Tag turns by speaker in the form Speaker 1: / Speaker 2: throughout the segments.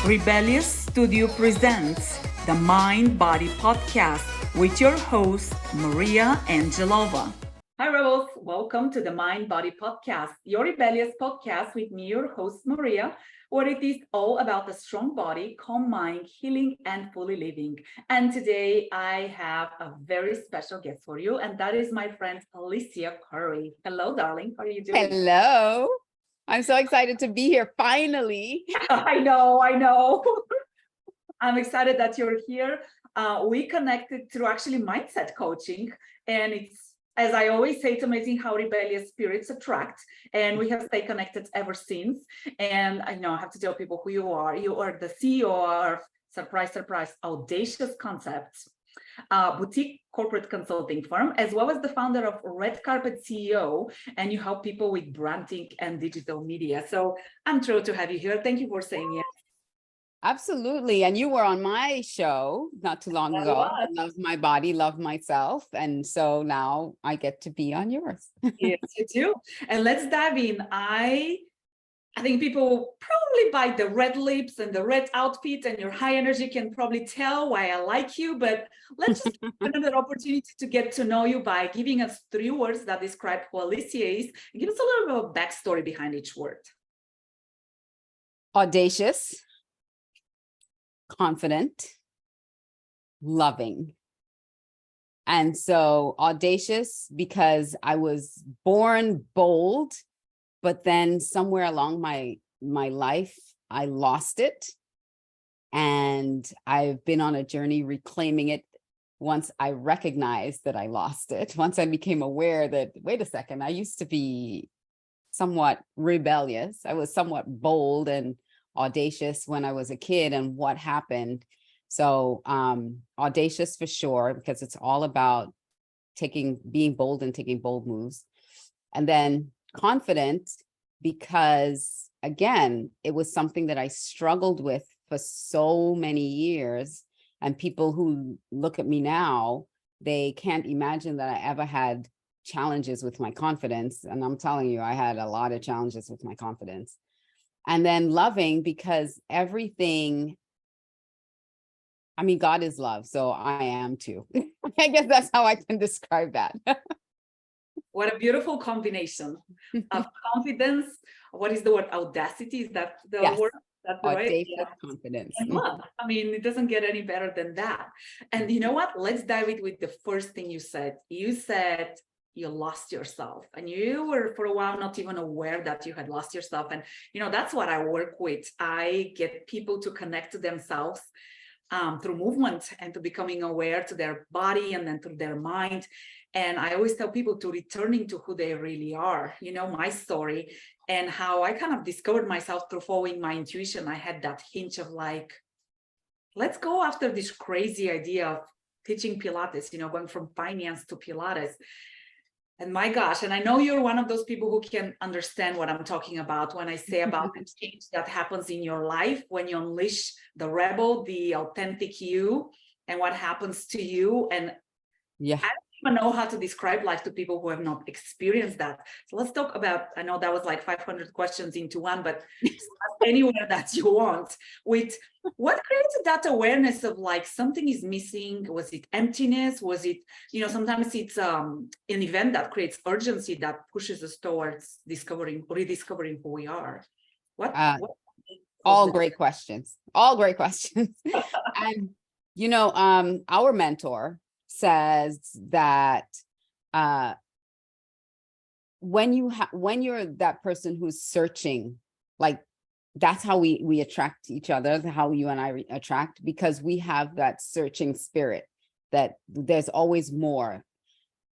Speaker 1: Rebellious Studio presents the Mind Body Podcast with your host, Maria Angelova. Hi, Rebels. Welcome to the Mind Body Podcast, your rebellious podcast with me, your host, Maria, where it is all about the strong body, calm mind, healing, and fully living. And today I have a very special guest for you, and that is my friend, Alicia Couri. Hello, darling. How are you doing?
Speaker 2: Hello. I'm so excited to be here finally.
Speaker 1: I know. I'm excited that you're here. We connected through actually mindset coaching, and it's, as I always say, it's amazing how rebellious spirits attract, and we have stayed connected ever since. And I know I have to tell people who you are. You are the CEO of, surprise, surprise, Audacious Concepts, boutique corporate consulting firm, as well as the founder of Red Carpet CEO, and you help people with branding and digital media. So I'm thrilled to have you here. Thank you for saying yes.
Speaker 2: Absolutely. And you were on my show not too long ago. Love My Body, Love Myself. And so now I get to be on yours.
Speaker 1: Yes, you do. And let's dive in. I think people probably by the red lips and the red outfit and your high energy can probably tell why I like you, but let's just another opportunity to get to know you by giving us 3 words that describe who Alysia is. Give us a little bit of backstory behind each word.
Speaker 2: Audacious, confident, loving. And so audacious because I was born bold, but then somewhere along my life, I lost it. And I've been on a journey reclaiming it once I recognized that I lost it. Once I became aware that, wait a second, I used to be somewhat rebellious. I was somewhat bold and audacious when I was a kid, and what happened. So audacious for sure, because it's all about being bold and taking bold moves. And then confident, because again, it was something that I struggled with for so many years. And people who look at me now, they can't imagine that I ever had challenges with my confidence. And I'm telling you, I had a lot of challenges with my confidence. And then loving, because everything, I mean, God is love, so I am too. I guess that's how I can describe that.
Speaker 1: What a beautiful combination of confidence. What is the word? Audacity? Is that the
Speaker 2: Yes.
Speaker 1: word? That's the
Speaker 2: Audacious
Speaker 1: right?
Speaker 2: confidence.
Speaker 1: And love. I mean, it doesn't get any better than that. And you know what? Let's dive in with the first thing you said. You said you lost yourself, and you were for a while not even aware that you had lost yourself. And you know, that's what I work with. I get people to connect to themselves through movement and to becoming aware to their body and then to their mind. And I always tell people to returning to who they really are. You know, my story and how I kind of discovered myself through following my intuition. I had that hinge of like, let's go after this crazy idea of teaching Pilates, you know, going from finance to Pilates. And my gosh, and I know you're one of those people who can understand what I'm talking about when I say about the change that happens in your life when you unleash the rebel, the authentic you, and what happens to you. And
Speaker 2: yeah,
Speaker 1: I don't even know how to describe life to people who have not experienced that. So let's talk about, I know that was like 500 questions into one, but anywhere that you want, with what created that awareness of like something is missing? Was it emptiness? Was it, you know, sometimes it's an event that creates urgency that pushes us towards rediscovering who we are. What
Speaker 2: all great questions. All great questions. And you know, our mentor says that when you're that person who's searching, like that's how we attract each other, how you and I attract, because we have that searching spirit that there's always more,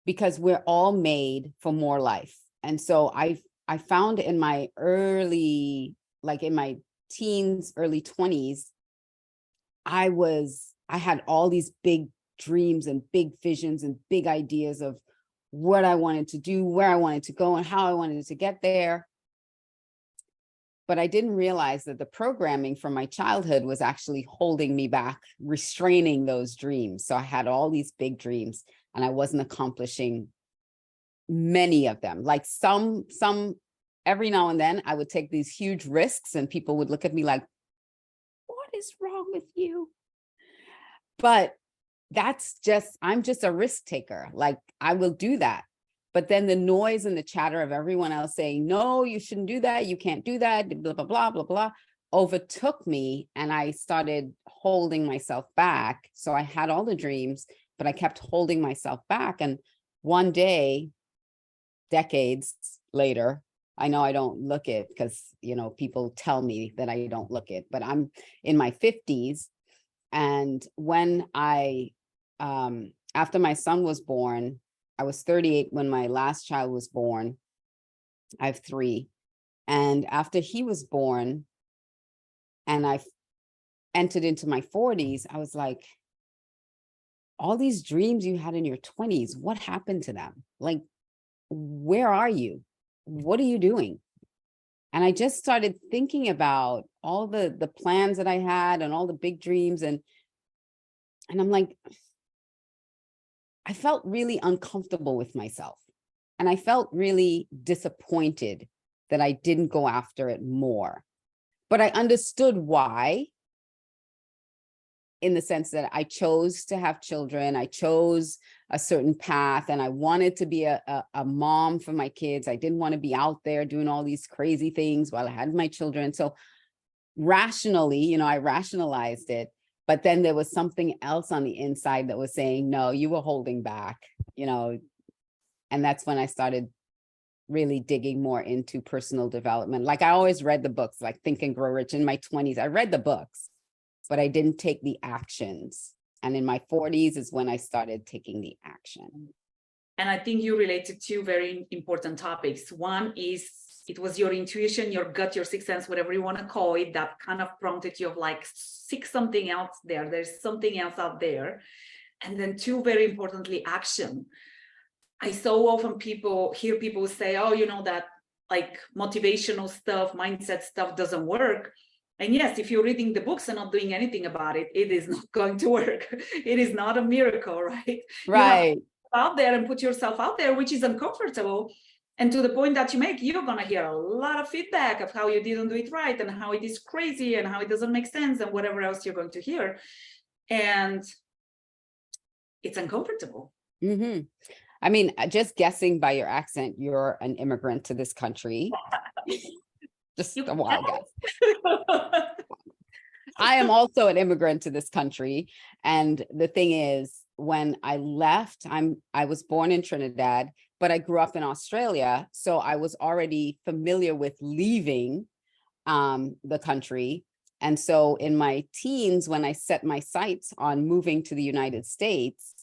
Speaker 2: because we're all made for more life. And so I found in my early, like in my teens, early 20s, I had all these big dreams and big visions and big ideas of what I wanted to do, where I wanted to go, and how I wanted to get there. But I didn't realize that the programming from my childhood was actually holding me back, restraining those dreams. So I had all these big dreams and I wasn't accomplishing many of them. Like some every now and then I would take these huge risks and people would look at me like, what is wrong with you? But I'm just a risk taker. Like, I will do that. But then the noise and the chatter of everyone else saying, no, you shouldn't do that. You can't do that. Blah, blah, blah, blah, blah, overtook me. And I started holding myself back. So I had all the dreams, but I kept holding myself back. And one day, decades later, I know I don't look it because, people tell me that I don't look it, but I'm in my 50s. And when after my son was born, I was 38 when my last child was born. I have 3. And after he was born and I entered into my 40s, I was like, all these dreams you had in your 20s, what happened to them? Like, where are you? What are you doing? And I just started thinking about all the plans that I had and all the big dreams. And I'm like, I felt really uncomfortable with myself. And I felt really disappointed that I didn't go after it more. But I understood why, in the sense that I chose to have children. I chose a certain path, and I wanted to be a mom for my kids. I didn't want to be out there doing all these crazy things while I had my children. So rationally, I rationalized it. But then there was something else on the inside that was saying, no, you were holding back, and that's when I started really digging more into personal development. Like, I always read the books, like Think and Grow Rich in my 20s. I read the books, but I didn't take the actions. And in my 40s is when I started taking the action.
Speaker 1: And I think you related two very important topics. One is, it was your intuition, your gut, your sixth sense, whatever you want to call it, that kind of prompted you of like, seek something else there. There's something else out there. And then 2, very importantly, action. I so often hear people say, oh, that like motivational stuff, mindset stuff doesn't work. And yes, if you're reading the books and not doing anything about it, it is not going to work. It is not a miracle, right?
Speaker 2: Right.
Speaker 1: You have to out there and put yourself out there, which is uncomfortable. And to the point that you make, you're going to hear a lot of feedback of how you didn't do it right and how it is crazy and how it doesn't make sense and whatever else you're going to hear. And it's uncomfortable.
Speaker 2: Mm-hmm. I mean, just guessing by your accent, you're an immigrant to this country. Just a wild guess. I am also an immigrant to this country. And the thing is, when I left, I was born in Trinidad, but I grew up in Australia. So I was already familiar with leaving the country. And so in my teens, when I set my sights on moving to the United States,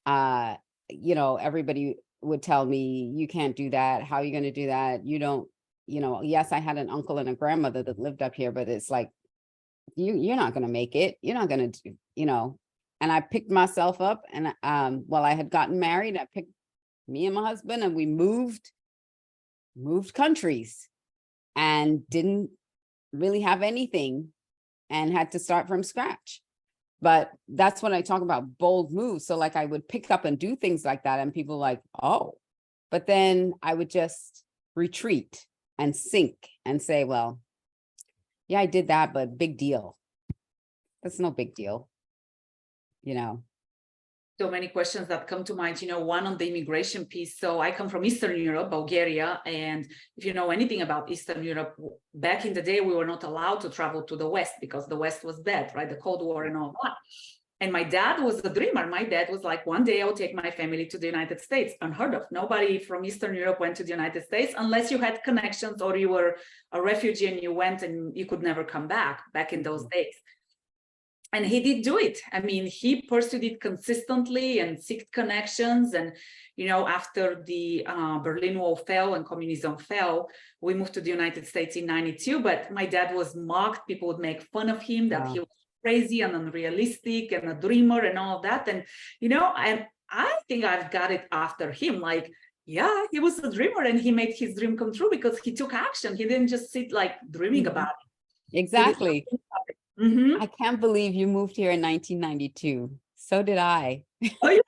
Speaker 2: everybody would tell me, you can't do that. How are you going to do that? You don't, yes, I had an uncle and a grandmother that lived up here, but it's like, you're not going to make it. You're not going to do, and I picked myself up and, I had gotten married. I picked me and my husband and we moved countries and didn't really have anything and had to start from scratch. But that's when I talk about bold moves. So like I would pick up and do things like that and people like, oh, but then I would just retreat and sink and say, well, yeah, I did that, but big deal. That's no big deal.
Speaker 1: So many questions that come to mind, one on the immigration piece. So I come from Eastern Europe, Bulgaria. And if you know anything about Eastern Europe, back in the day, we were not allowed to travel to the West because the West was dead, right? The Cold War and all that. And my dad was a dreamer. My dad was like, one day I'll take my family to the United States. Unheard of. Nobody from Eastern Europe went to the United States unless you had connections or you were a refugee and you went and you could never come back in those days. And he did do it. I mean, he pursued it consistently and seeked connections. And, after the Berlin Wall fell and communism fell, we moved to the United States in 92. But my dad was mocked. People would make fun of him that he was crazy and unrealistic and a dreamer and all of that. And, and I think I've got it after him. Like, yeah, he was a dreamer and he made his dream come true because he took action. He didn't just sit like dreaming about it.
Speaker 2: Exactly.
Speaker 1: Mm-hmm.
Speaker 2: I can't believe you moved here in 1992. So did I.
Speaker 1: Oh, yeah.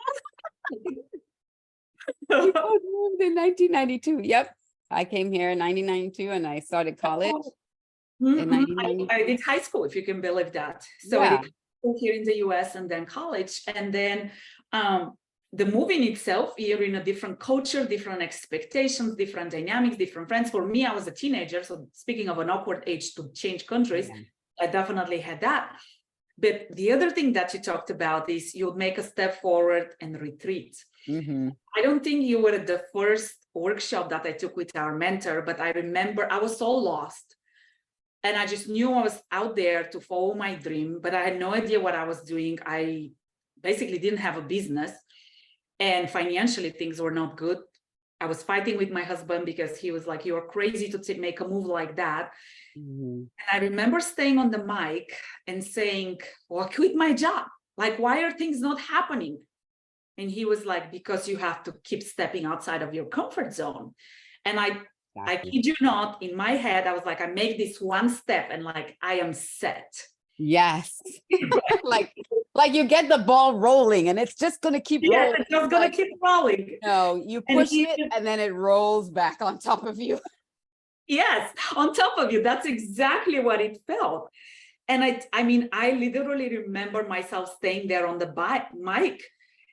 Speaker 2: We both moved in 1992. Yep. I came here in 1992 and I started college. in
Speaker 1: Mhm.
Speaker 2: 1990.
Speaker 1: I did high school, if you can believe that. So I
Speaker 2: Yeah.
Speaker 1: did high school here in the US and then college. And then the moving itself, you're in a different culture, different expectations, different dynamics, different friends. For me, I was a teenager. So speaking of an awkward age to change countries,
Speaker 2: Yeah.
Speaker 1: I definitely had that. But the other thing that you talked about is you'll make a step forward and retreat.
Speaker 2: Mm-hmm.
Speaker 1: I don't think you were at the first workshop that I took with our mentor, but I remember I was so lost. And I just knew I was out there to follow my dream, but I had no idea what I was doing. I basically didn't have a business, and financially things were not good. I was fighting with my husband because he was like, "You're crazy to make a move like that."
Speaker 2: Mm-hmm.
Speaker 1: And I remember staying on the mic and saying, "Well, I quit my job. Like, why are things not happening?" And he was like, "Because you have to keep stepping outside of your comfort zone." And I
Speaker 2: Exactly.
Speaker 1: kid you not, in my head, I was like, I make this one step and like, I am set.
Speaker 2: Yes. like you get the ball rolling and it's just going to keep
Speaker 1: Yes,
Speaker 2: rolling.
Speaker 1: it's just gonna
Speaker 2: Like,
Speaker 1: keep rolling.
Speaker 2: no, you
Speaker 1: And
Speaker 2: push
Speaker 1: he
Speaker 2: it and then it rolls back on top of you.
Speaker 1: yes, on top of you. That's exactly what it felt. And I mean, I literally remember myself staying there on the mic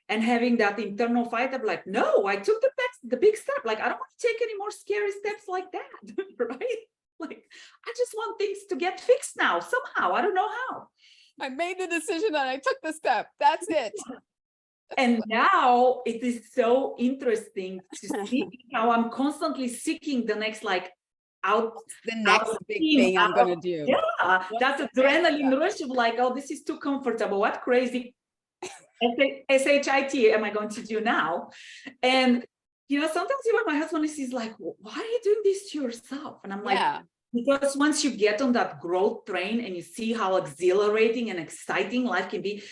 Speaker 1: and having that internal fight of like, no, I took the big step. Like, I don't want to take any more scary steps like that, right? Like, I just want things to get fixed now, somehow. I don't know how.
Speaker 2: I made the decision and I took the step. That's it.
Speaker 1: And now it is so interesting to see how I'm constantly seeking the next, like, out.
Speaker 2: The next big thing I'm going to do.
Speaker 1: Yeah,
Speaker 2: What's
Speaker 1: that's
Speaker 2: the next
Speaker 1: adrenaline
Speaker 2: step?
Speaker 1: rush of like, oh, this is too comfortable. What crazy SHIT am I going to do now? And, sometimes even my husband is like, why are you doing this to yourself? And I'm like,
Speaker 2: Yeah.
Speaker 1: because once you get on that growth train and you see how exhilarating and exciting life can be,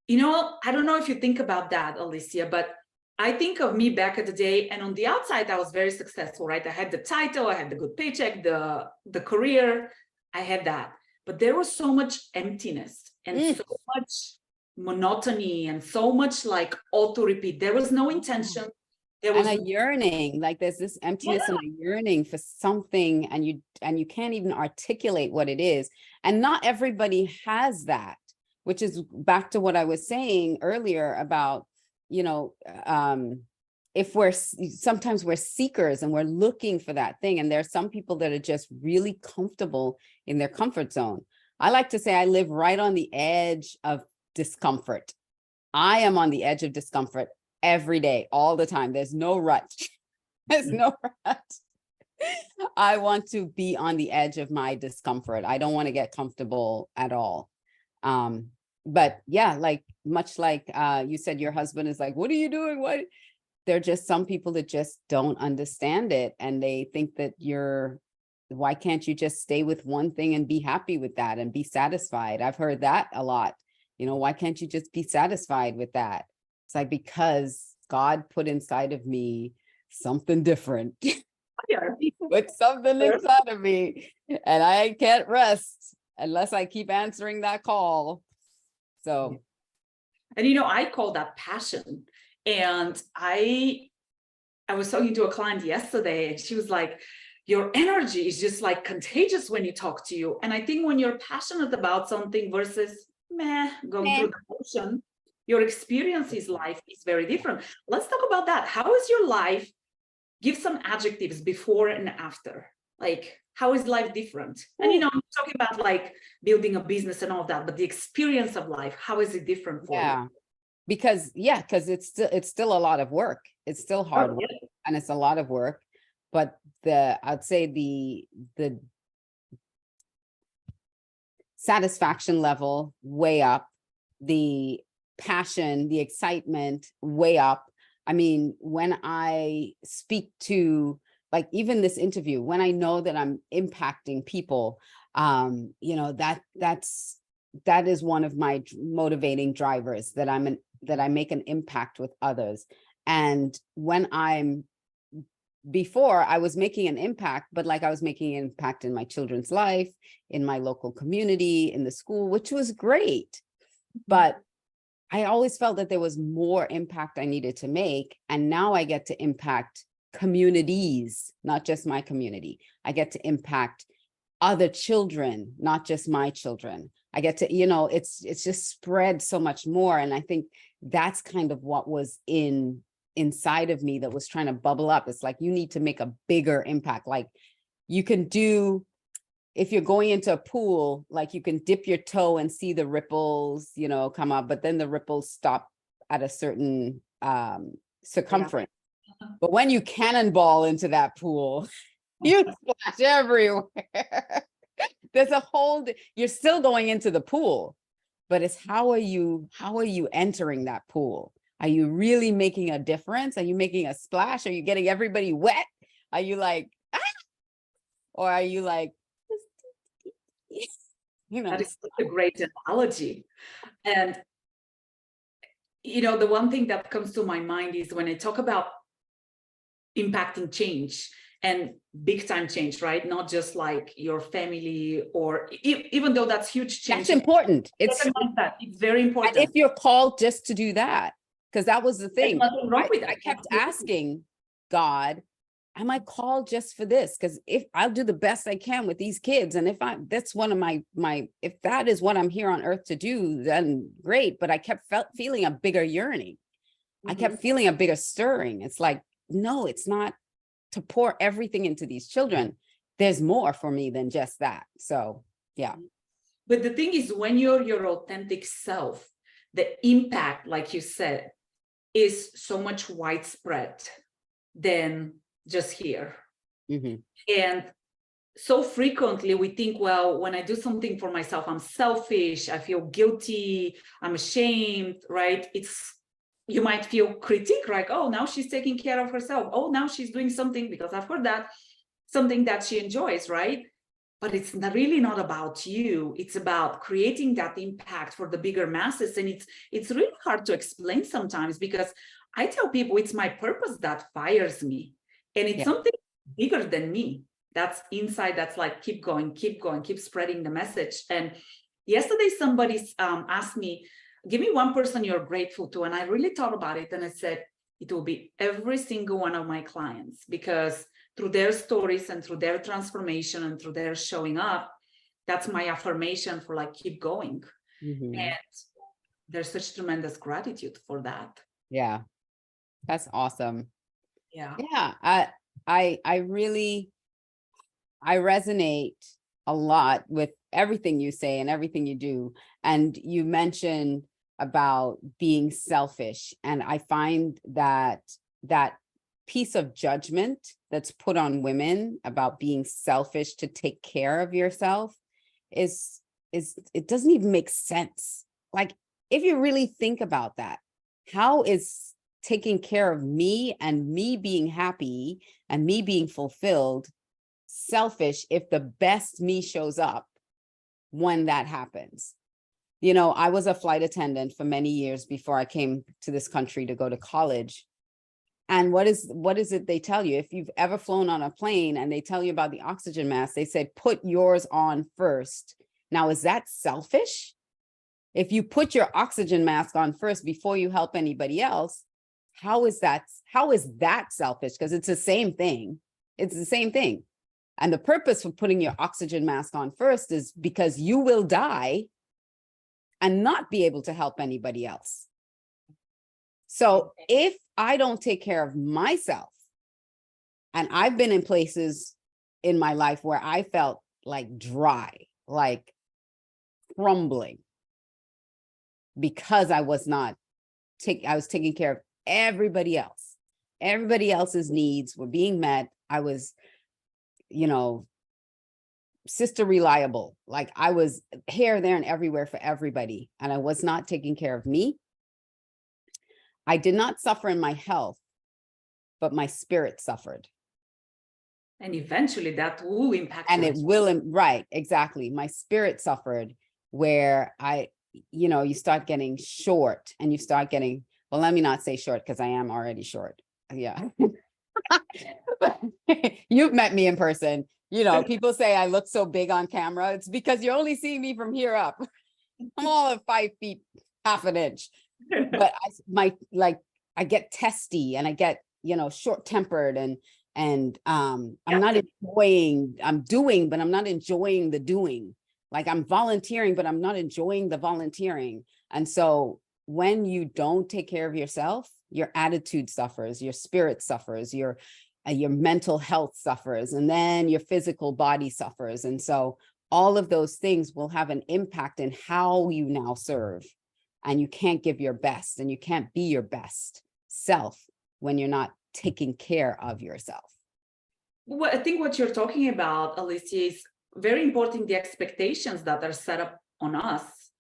Speaker 1: I don't know if you think about that, Alysia, but I think of me back at the day, and on the outside, I was very successful, right? I had the title, I had the good paycheck, the career, I had that. But there was so much emptiness and so much monotony and so much like auto repeat. There was no intention. There was
Speaker 2: And a yearning, like there's this emptiness and a yearning for something, and you can't even articulate what it is. And not everybody has that, which is back to what I was saying earlier about, if sometimes we're seekers and we're looking for that thing. And there are some people that are just really comfortable in their comfort zone. I like to say I live right on the edge of discomfort. I am on the edge of discomfort every day, all the time. There's no rut. There's no rut. I want to be on the edge of my discomfort. I don't want to get comfortable at all. But yeah, like much like you said, your husband is like, what are you doing? What? There are just some people that just don't understand it. And they think that why can't you just stay with one thing and be happy with that and be satisfied? I've heard that a lot. Why can't you just be satisfied with that? It's like, because God put inside of me something different. Put something inside of me, and I can't rest unless I keep answering that call. So,
Speaker 1: and I call that passion. And I was talking to a client yesterday, and she was like, your energy is just like contagious when you talk to you. And I think when you're passionate about something versus going through the motion, your experiences life is very different. Let's talk about that. How is your life? Give some adjectives before and after. Like, how is life different? And I'm talking about like building a business and all of that, but the experience of life, how is it different for you?
Speaker 2: Because it's still a lot of work. It's still hard work, and it's a lot of work. But I'd say the satisfaction level way up, the passion, the excitement way up. I mean, when I speak to, like, even this interview, when I know that I'm impacting people, that is one of my motivating drivers, that I make an impact with others. And before I was making an impact, but like I was making an impact in my children's life, in my local community, in the school, which was great. But I always felt that there was more impact I needed to make. And now I get to impact communities, not just my community. I get to impact other children, not just my children. I get to, it's just spread so much more. And I think that's kind of what was inside of me that was trying to bubble up. It's like, you need to make a bigger impact. Like you can do, if you're going into a pool, like you can dip your toe and see the ripples, come up, but then the ripples stop at a certain circumference.
Speaker 1: Yeah.
Speaker 2: But when you cannonball into that pool, you splash everywhere. There's a whole, you're still going into the pool, but it's how are you entering that pool? Are you really making a difference? Are you making a splash? Are you getting everybody wet? Are you like, ah? Or are you like,
Speaker 1: That is such a great analogy. And, the one thing that comes to my mind is when I talk about impacting change and big time change, right? Not just like your family or even though that's huge change.
Speaker 2: That's important. It's
Speaker 1: very important.
Speaker 2: And if you're called just to do that, because that was the thing.
Speaker 1: There's nothing wrong with that.
Speaker 2: I kept asking God, am I called just for this? Because if I'll do the best I can with these kids, and if that's one of my if that is what I'm here on earth to do, then great. But I kept feeling a bigger yearning. I kept feeling a bigger stirring. It's like, no, it's not to pour everything into these children. There's more for me than just that. So, yeah.
Speaker 1: But the thing is, when you're your authentic self, the impact, like you said, is so much widespread than just here. And so frequently we think, well, when I do something for myself, I'm selfish, I feel guilty, I'm ashamed, right? You might feel critique, like, oh, now she's taking care of herself. Oh, now she's doing something, because I've heard that, something that she enjoys, right? But it's really not about you. It's about creating that impact for the bigger masses. And it's really hard to explain sometimes, because I tell people it's my purpose that fires me. And it's something bigger than me. That's inside, that's like, keep going, keep spreading the message. And yesterday somebody asked me, give me one person you're grateful to. And I really thought about it. And I said, it will be every single one of my clients, because through their stories and through their transformation and through their showing up, that's my affirmation for like, keep going. And there's such tremendous gratitude for that.
Speaker 2: Yeah. That's awesome.
Speaker 1: Yeah.
Speaker 2: Yeah. I really resonate a lot with everything you say and everything you do. And you mentioned about being selfish. And I find that piece of judgment that's put on women about being selfish to take care of yourself is it doesn't even make sense. Like, if you really think about that, how is taking care of me and me being happy and me being fulfilled selfish if the best me shows up when that happens? I was a flight attendant for many years before I came to this country to go to college. And what is it they tell you? If you've ever flown on a plane and they tell you about the oxygen mask, they say, put yours on first. Now, is that selfish? If you put your oxygen mask on first before you help anybody else, how is that selfish? Because it's the same thing. It's the same thing. And the purpose for putting your oxygen mask on first is because you will die and not be able to help anybody else. So if I don't take care of myself, and I've been in places in my life where I felt like dry, like crumbling, because I was taking care of everybody else. Everybody else's needs were being met. I was, sister reliable. Like, I was here, there, and everywhere for everybody. And I was not taking care of me. I did not suffer in my health, but my spirit suffered.
Speaker 1: And eventually that will impact.
Speaker 2: And it will, right, exactly. My spirit suffered, where you start getting short, and you start getting, well, let me not say short, because I am already short. Yeah. You've met me in person. People say I look so big on camera. It's because you're only seeing me from here up. I'm all of 5 feet, half an inch. But I get testy, and I get, short tempered, and And I'm not enjoying, I'm doing, but I'm not enjoying the doing. Like I'm volunteering, but I'm not enjoying the volunteering. And so when you don't take care of yourself, your attitude suffers, your spirit suffers, your mental health suffers, and then your physical body suffers. And so all of those things will have an impact in how you now serve. And you can't give your best, and you can't be your best self when you're not taking care of yourself.
Speaker 1: Well, I think what you're talking about, Alicia, is very important, the expectations that are set up on us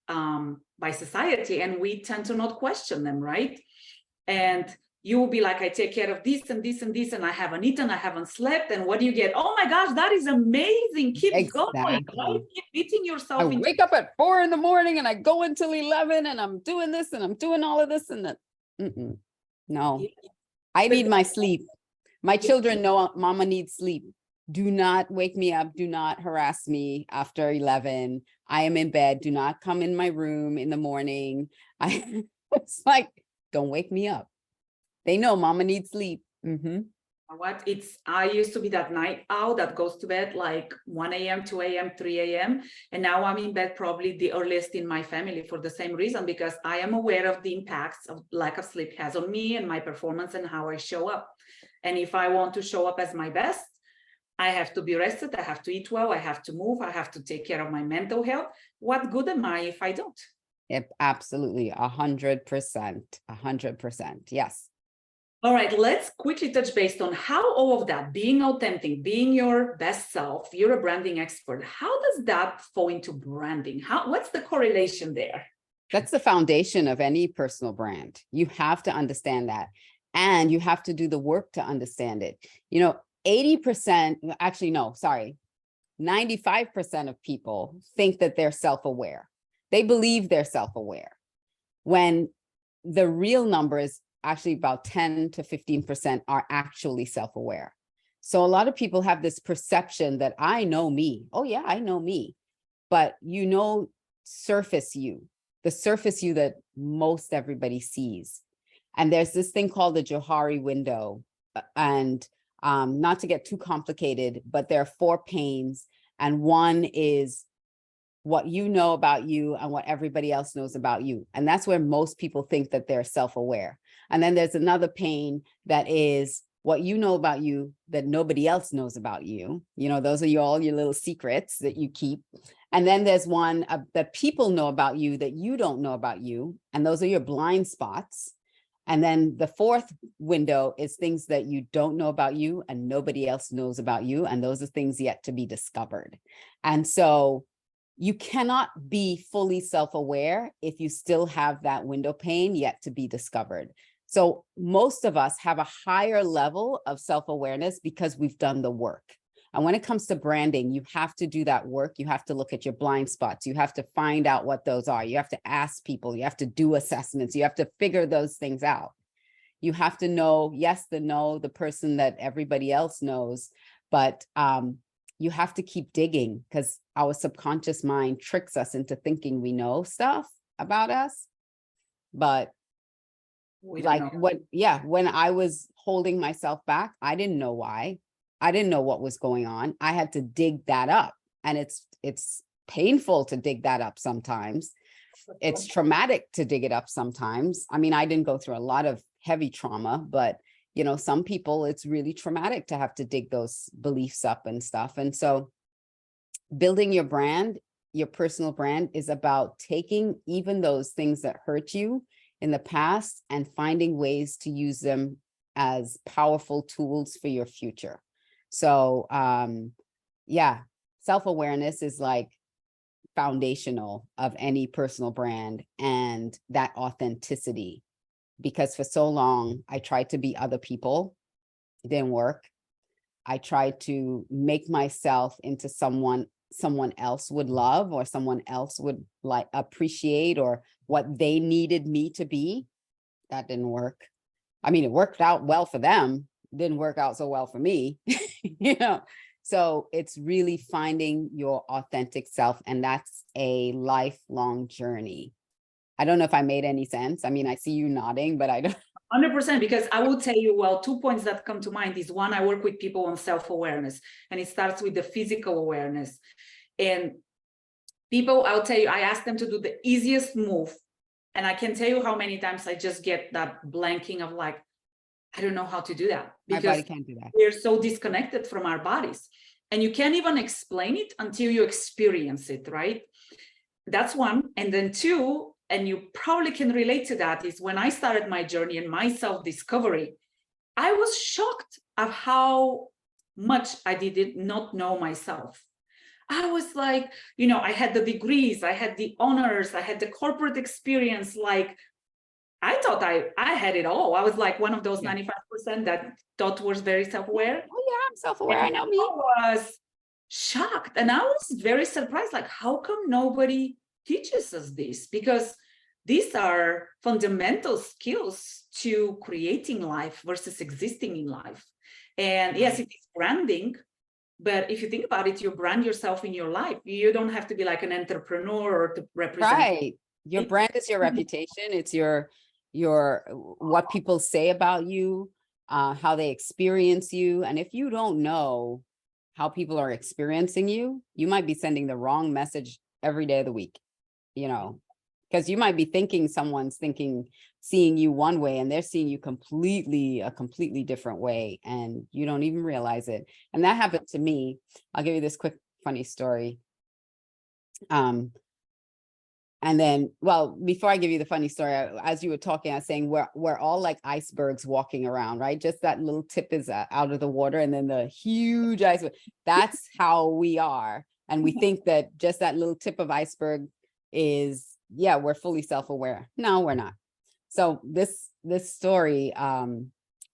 Speaker 1: by society, and we tend to not question them, right? And you will be like, I take care of this and this and this, and I haven't eaten, I haven't slept, and what do you get? Oh my gosh, that is amazing, keep going, right? Keep beating yourself.
Speaker 2: I wake up at 4 in the morning and I go until 11 and I'm doing this and I'm doing all of this and that. No, I need my sleep. My children know mama needs sleep. Do not wake me up. Do not harass me after 11. I am in bed. Do not come in my room in the morning. It's like, don't wake me up. They know mama needs sleep.
Speaker 1: I used to be that night owl that goes to bed like 1 a.m., 2 a.m., 3 a.m. And now I'm in bed probably the earliest in my family for the same reason, because I am aware of the impacts of lack of sleep has on me and my performance and how I show up. And if I want to show up as my best, I have to be rested. I have to eat well. I have to move. I have to take care of my mental health. What good am I if I don't?
Speaker 2: Yep, absolutely. 100%. 100%. Yes.
Speaker 1: All right, let's quickly touch base on how all of that, being authentic, being your best self, you're a branding expert. How does that fall into branding? What's the correlation there?
Speaker 2: That's the foundation of any personal brand. You have to understand that. And you have to do the work to understand it. 80%, actually, no, sorry, 95% of people think that they're self-aware. They believe they're self-aware, when the real number is actually about 10 to 15% are actually self-aware. So a lot of people have this perception that I know me. Oh yeah, I know me. But surface you, the surface you that most everybody sees. And there's this thing called the Johari window. And not to get too complicated, but there are 4 panes. And one is what you know about you and what everybody else knows about you. And that's where most people think that they're self-aware. And then there's another pane that is what you know about you that nobody else knows about you. Those are all your little secrets that you keep. And then there's one that people know about you that you don't know about you. And those are your blind spots. And then the 4th window is things that you don't know about you and nobody else knows about you. And those are things yet to be discovered. And so you cannot be fully self-aware if you still have that window pane yet to be discovered. So most of us have a higher level of self-awareness because we've done the work. And when it comes to branding, you have to do that work. You have to look at your blind spots. You have to find out what those are. You have to ask people. You have to do assessments. You have to figure those things out. You have to know, yes, the person that everybody else knows, but you have to keep digging, because our subconscious mind tricks us into thinking we know stuff about us. But when I was holding myself back, I didn't know why. I didn't know what was going on. I had to dig that up. And it's painful to dig that up sometimes. It's traumatic to dig it up sometimes. I mean, I didn't go through a lot of heavy trauma, but some people, it's really traumatic to have to dig those beliefs up and stuff. And so building your brand, your personal brand, is about taking even those things that hurt you in the past and finding ways to use them as powerful tools for your future. So self-awareness is like foundational of any personal brand, and that authenticity. Because for so long, I tried to be other people. It didn't work. I tried to make myself into someone else would love, or someone else would appreciate, or what they needed me to be. That didn't work. I mean, it worked out well for them. It didn't work out so well for me, So it's really finding your authentic self. And that's a lifelong journey. I don't know if I made any sense. I mean, I see you nodding, but I don't.
Speaker 1: 100%, because I will tell you, well, 2 points that come to mind is one, I work with people on self-awareness, and it starts with the physical awareness. And people, I'll tell you, I ask them to do the easiest move. And I can tell you how many times I just get that blanking of like, I don't know how to do that,
Speaker 2: My
Speaker 1: because
Speaker 2: body can't do that.
Speaker 1: we're so disconnected from our bodies. And you can't even explain it until you experience it, right? That's one. And then two, and you probably can relate to that, is when I started my journey and my self-discovery, I was shocked of how much I did not know myself. I was like, I had the degrees, I had the honors, I had the corporate experience. Like, I thought I had it all. I was like one of those 95% that thought was very self-aware.
Speaker 2: Oh yeah, I'm self-aware. I know me.
Speaker 1: I was shocked, and I was very surprised. Like, how come nobody teaches us this? Because these are fundamental skills to creating life versus existing in life. And yes, it is branding, but if you think about it, you brand yourself in your life. You don't have to be like an entrepreneur or to represent.
Speaker 2: Right. Your brand is your reputation. It's your what people say about you, how they experience you. And if you don't know how people are experiencing you, you might be sending the wrong message every day of the week, because you might be thinking someone's seeing you one way and they're seeing you a completely different way, and you don't even realize it. And that happened to me. I'll give you this quick funny story. And then, well, before I give you the funny story, as you were talking, I was saying we're all like icebergs walking around, right? Just that little tip is out of the water, and then the huge iceberg. That's how we are. And we think that just that little tip of iceberg is, we're fully self-aware. No, we're not. So this story,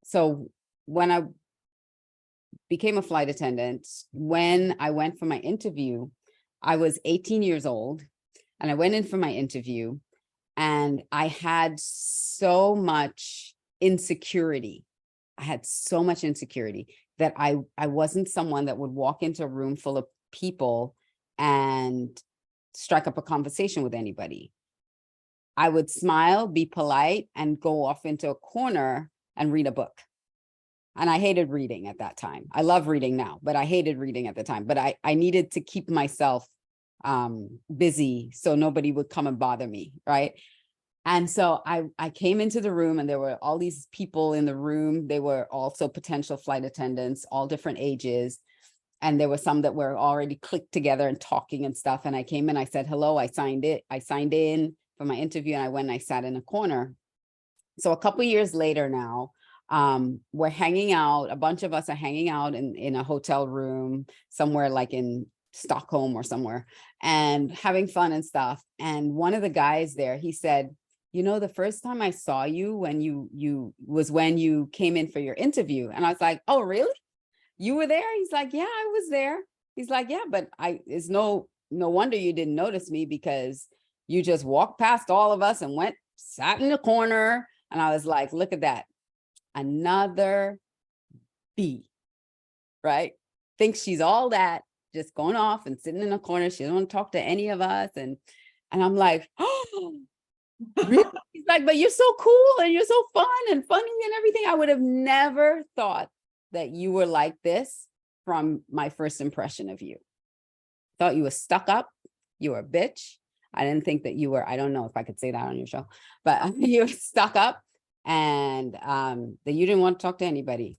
Speaker 2: so when I became a flight attendant, when I went for my interview, I was 18 years old. And I went in for my interview, and I had so much insecurity. I had so much insecurity that I wasn't someone that would walk into a room full of people and strike up a conversation with anybody. I would smile, be polite, and go off into a corner and read a book. And I hated reading at that time. I love reading now, but I hated reading at the time. But I needed to keep myself busy so nobody would come and bother me, right? And so I came into the room, and there were all these people in the room. They were also potential flight attendants, all different ages. And there were some that were already clicked together and talking and stuff. And I came in, I said, hello, I signed in for my interview, and I went and I sat in a corner. So a couple of years later now, we're hanging out. A bunch of us are hanging out in a hotel room somewhere like in Stockholm or somewhere, and having fun and stuff. And one of the guys there, he said, the first time I saw you when you came in for your interview. And I was like, oh, really? You were there? He's like, yeah, I was there. He's like, yeah, but it's no wonder you didn't notice me, because you just walked past all of us and sat in the corner. And I was like, look at that. Another B, right? Thinks she's all that, just going off and sitting in a corner. She doesn't want to talk to any of us. And I'm like, oh, really? He's like, but you're so cool and you're so fun and funny and everything. I would have never thought that you were like this from my first impression of you. Thought you were stuck up. You were a bitch. I didn't think that you were, I don't know if I could say that on your show, but you were stuck up, and that you didn't want to talk to anybody.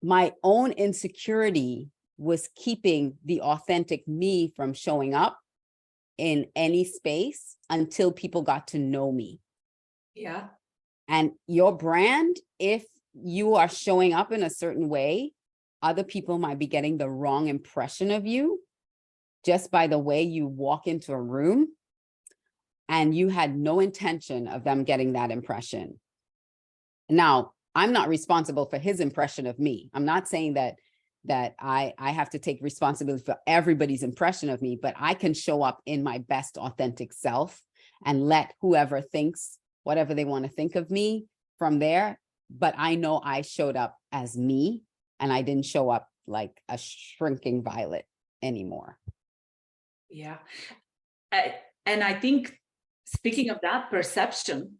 Speaker 2: My own insecurity was keeping the authentic me from showing up in any space until people got to know me.
Speaker 1: Yeah.
Speaker 2: And your brand, if you are showing up in a certain way, other people might be getting the wrong impression of you just by the way you walk into a room, and you had no intention of them getting that impression. Now, I'm not responsible for his impression of me. I'm not saying that I have to take responsibility for everybody's impression of me, but I can show up in my best authentic self and let whoever thinks whatever they want to think of me from there. But I know I showed up as me, and I didn't show up like a shrinking violet anymore.
Speaker 1: Yeah. And I think, speaking of that perception,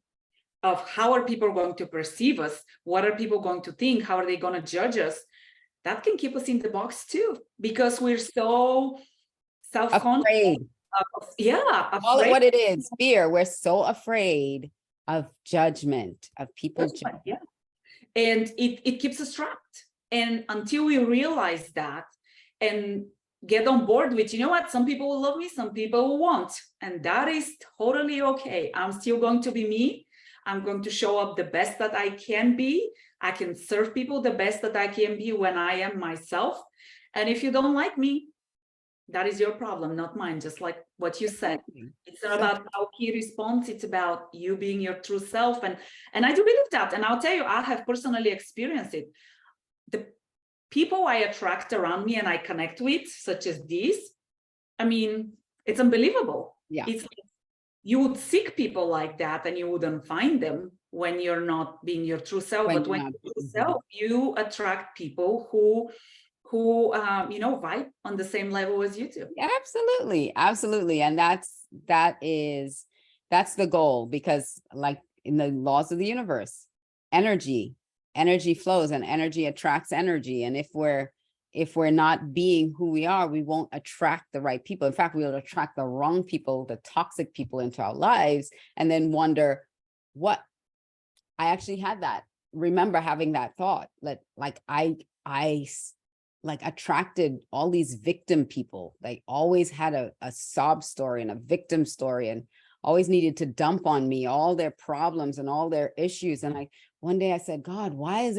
Speaker 1: of how are people going to perceive us, what are people going to think, how are they going to judge us, that can keep us in the box too, because we're so self-conscious.
Speaker 2: Afraid. Call it
Speaker 1: Afraid.
Speaker 2: what it is, fear. We're so afraid of judgment, of people judging.
Speaker 1: Yeah. And it keeps us trapped. And until we realize that and get on board with, you know what, some people will love me, some people won't. And that is totally okay. I'm still going to be me. I'm going to show up the best that I can be. I can serve people the best that I can be when I am myself. And if you don't like me, that is your problem, not mine. Just like what you said, it's not about how he responds, it's about you being your true self. And I do believe that. And I'll tell you, I have personally experienced it. The people I attract around me and I connect with, such as these, I mean, it's unbelievable.
Speaker 2: Yeah.
Speaker 1: It's like you would seek people like that and you wouldn't find them when you're not being your true self. But when you're true self, you attract people who vibe on the same level as you do.
Speaker 2: Absolutely. And that's the goal, because like in the laws of the universe, energy flows and energy attracts energy. And if we're not being who we are, we won't attract the right people. In fact, we'll attract the wrong people, the toxic people into our lives, and then wonder what. I actually had that. Remember having that thought that I attracted all these victim people. They always had a sob story and a victim story and always needed to dump on me all their problems and all their issues. And one day I said, God, why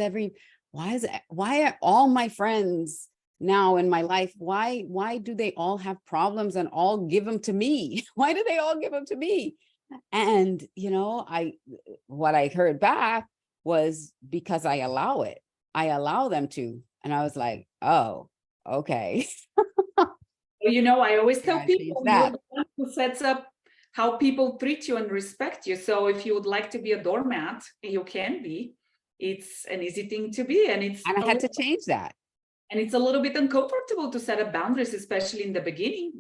Speaker 2: are all my friends now in my life, why do they all have problems and all give them to me? Why do they all give them to me? And, what I heard back was because I allow it. I allow them to. And I was like, oh, okay.
Speaker 1: I always tell people, you're the one who sets up how people treat you and respect you. So if you would like to be a doormat, you can be. It's an easy thing to be. And
Speaker 2: I had to change that.
Speaker 1: And it's a little bit uncomfortable to set up boundaries, especially in the beginning.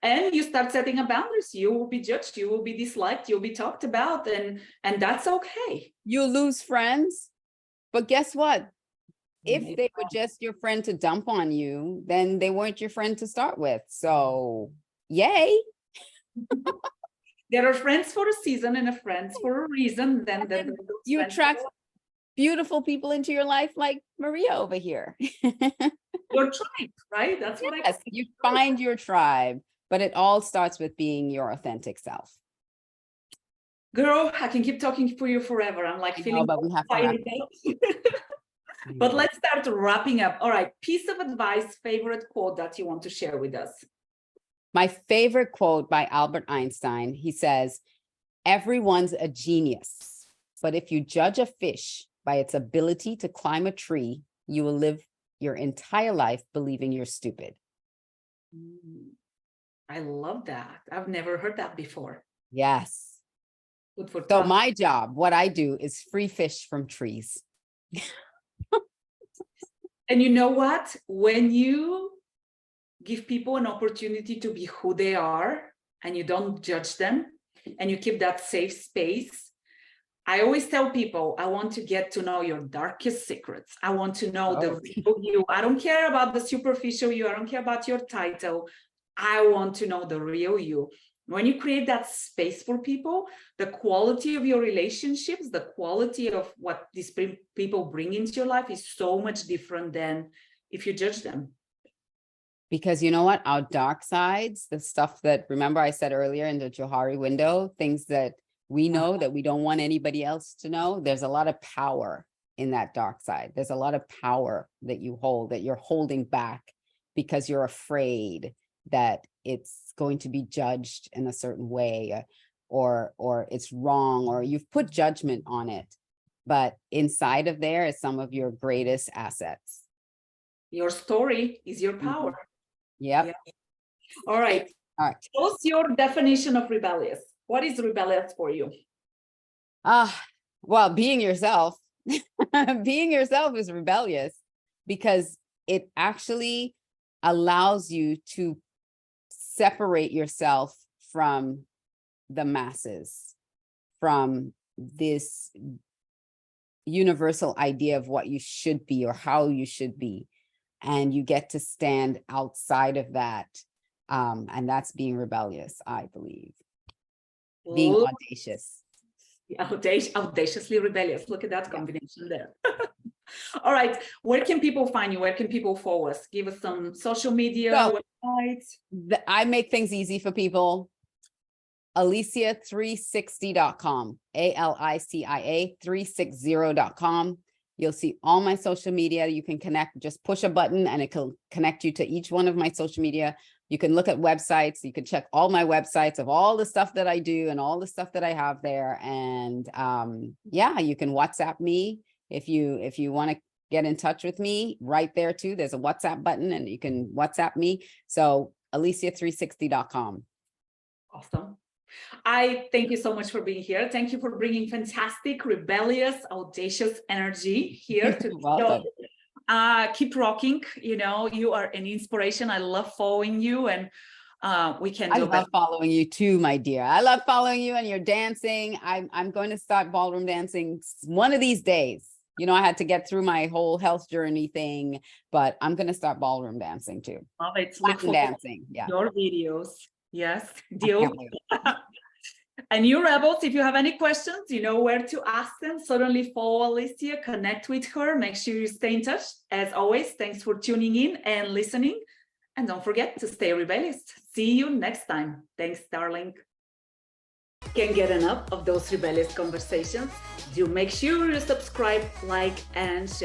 Speaker 1: And you start setting up boundaries, you will be judged, you will be disliked, you'll be talked about, and that's okay.
Speaker 2: You lose friends, but guess what? If they were just your friend to dump on you, then they weren't your friend to start with. So, yay.
Speaker 1: There are friends for a season and friends for a reason. Then
Speaker 2: you attract beautiful people into your life, like Maria over here.
Speaker 1: Your tribe, right? That's what I say.
Speaker 2: You find your tribe, but it all starts with being your authentic self.
Speaker 1: Girl, I can keep talking for you forever. I'm like feeling
Speaker 2: but we have to
Speaker 1: But let's start wrapping up. All right, piece of advice, favorite quote that you want to share with us.
Speaker 2: My favorite quote by Albert Einstein, he says, everyone's a genius, but if you judge a fish by its ability to climb a tree, you will live your entire life believing you're stupid.
Speaker 1: I love that. I've never heard that before.
Speaker 2: Yes.
Speaker 1: Good for
Speaker 2: so my job, what I do is free fish from trees.
Speaker 1: And you know what? When you give people an opportunity to be who they are and you don't judge them and you keep that safe space, I always tell people, I want to get to know your darkest secrets. I want to know the real you. I don't care about the superficial you. I don't care about your title. I want to know the real you. When you create that space for people, the quality of your relationships, the quality of what these people bring into your life is so much different than if you judge them.
Speaker 2: Because you know what? Our dark sides, the stuff that, remember I said earlier in the Johari window, things that we know that we don't want anybody else to know. There's a lot of power in that dark side. There's a lot of power that you hold, that you're holding back because you're afraid that it's going to be judged in a certain way, or it's wrong, or you've put judgment on it. But inside of there is some of your greatest assets.
Speaker 1: Your story is your power.
Speaker 2: Yep.
Speaker 1: Yeah. All right. What's your definition of rebellious? What is rebellious for you?
Speaker 2: Well, being yourself. Being yourself is rebellious because it actually allows you to separate yourself from the masses, from this universal idea of what you should be or how you should be. And you get to stand outside of that. And that's being rebellious, I believe. Being
Speaker 1: Ooh,
Speaker 2: audacious.
Speaker 1: audaciously rebellious. Look at that combination there. All right. Where can people find you? Where can people follow us? Give us some social media, websites.
Speaker 2: I make things easy for people. Alysia360.com, ALICIA 360.com. You'll see all my social media. You can connect, just push a button and it will connect you to each one of my social media. You can look at websites. You can check all my websites of all the stuff that I do and all the stuff that I have there. And yeah, you can WhatsApp me if you want to get in touch with me right there too. There's a WhatsApp button and you can WhatsApp me. So Alysia360.com.
Speaker 1: Awesome. I thank you so much for being here. Thank you for bringing fantastic, rebellious, audacious energy here to
Speaker 2: Welcome.
Speaker 1: Keep rocking. You know, you are an inspiration. I love following you, and we can do
Speaker 2: I love following you too, my dear. I love following you and your dancing. I'm going to start ballroom dancing one of these days. You know, I had to get through my whole health journey thing, but I'm going to start ballroom dancing too.
Speaker 1: Love it.
Speaker 2: Latin dancing. Yeah.
Speaker 1: Your videos. Yes. Deal. And you rebels, if you have any questions, you know where to ask them. Certainly follow Alysia, connect with her. Make sure you stay in touch. As always, thanks for tuning in and listening. And don't forget to stay rebellious. See you next time. Thanks, darling. Can't get enough of those rebellious conversations? Do make sure you subscribe, like, and share.